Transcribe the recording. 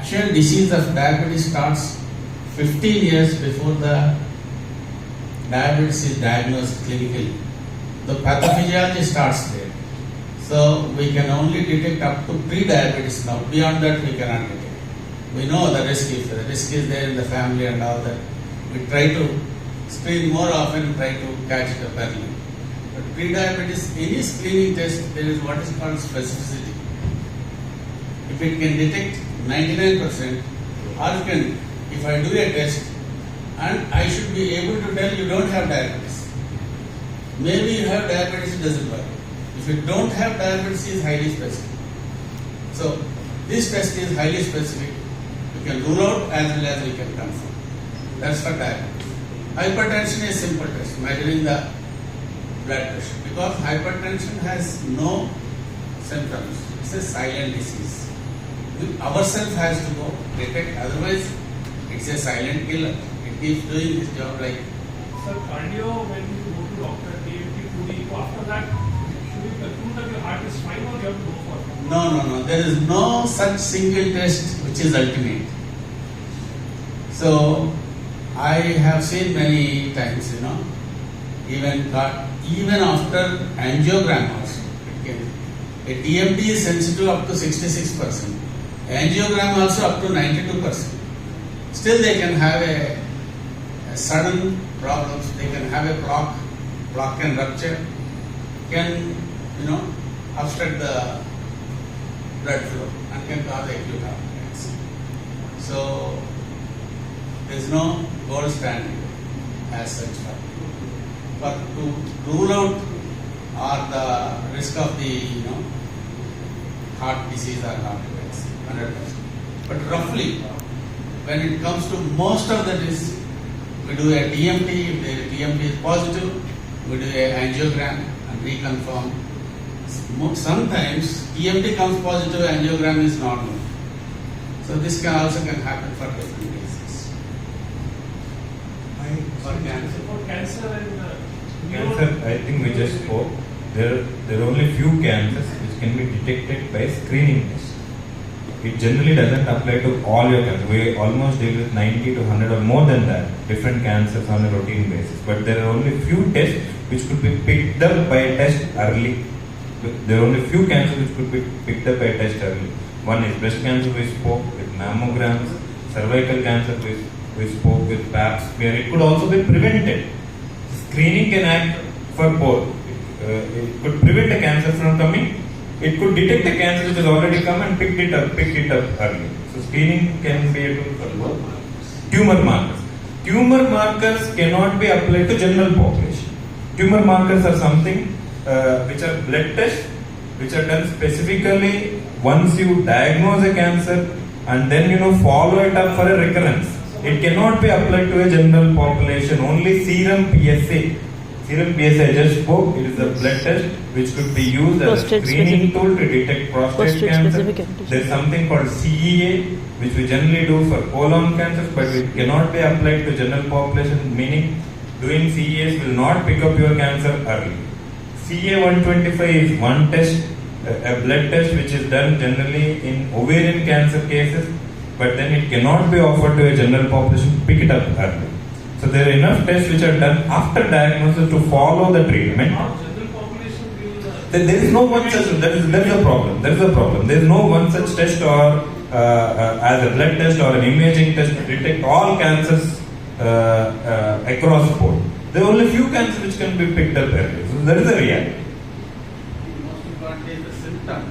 actual disease of diabetes starts 15 years before the diabetes is diagnosed clinically. The pathophysiology starts there. So we can only detect up to pre-diabetes now. Beyond that we cannot detect. We know the risk is there in the family and all that. We try to screen more often, try to catch it up early. But pre-diabetes, any screening test, there is what is called specificity. If it can detect 99%, or if I do a test and I should be able to tell you don't have diabetes. Maybe you have diabetes, it doesn't work. If you don't have diabetes, it is highly specific. So this test is highly specific. You can rule out as well as you can confirm. That's for diabetes. Hypertension is simple test, measuring the blood pressure. Because hypertension has no symptoms. It's a silent disease. We ourselves has to go detect, otherwise it's a silent killer. It keeps doing its job like. Sir, cardio, when you go to doctor, TMT, 2D, after that, should we conclude that your heart is fine or you have to go for? No. There is no such single test which is ultimate. So I have seen many times, even after angiogram also, a TMT is sensitive up to 66%. Angiogram also up to 92%. Still they can have a sudden problems. They can have a block can rupture, can obstruct the blood flow and can cause acute heart attacks. So there is no gold standard as such for to rule out or the risk of the heart disease or heart attacks 100%. But roughly, when it comes to most of the disease, we do a TMT. If the TMT is positive, we do a angiogram and reconfirm. Sometimes TMT comes positive, angiogram is normal. So this can happen for different cases. For cancer and cancer, I think we just spoke. There are only few cancers which can be detected by screening test. It generally doesn't apply to all your cancers. We almost deal with 90 to 100 or more than that different cancers on a routine basis. But there are only few tests which could be picked up by a test early. There are only few cancers which could be picked up by a test early. One is breast cancer, we spoke with mammograms. Cervical cancer, we spoke with PAPs, where it could also be prevented. Screening can act for both. It could prevent a cancer from coming. It could detect the cancer which has already come and pick it up early. So screening can be a tool for both. Tumor markers. Tumor markers cannot be applied to general population. Tumor markers are something which are blood tests, which are done specifically once you diagnose a cancer and then follow it up for a recurrence. It cannot be applied to a general population. Only serum PSA. Serum PSA I just spoke. It is a blood test which could be used as a screening tool to detect prostate cancer. There is something called CEA which we generally do for colon cancers, but it cannot be applied to general population. Meaning, doing CEAs will not pick up your cancer early. CA 125 is one test, a blood test which is done generally in ovarian cancer cases, but then it cannot be offered to a general population to pick it up early. So there are enough tests which are done after diagnosis to follow the treatment. general population will. There is no one such. There is a problem. There is no one such test or as a blood test or an imaging test to detect all cancers across the board. There are only few cancers which can be picked up early. So there is a reality. Most important is the symptom.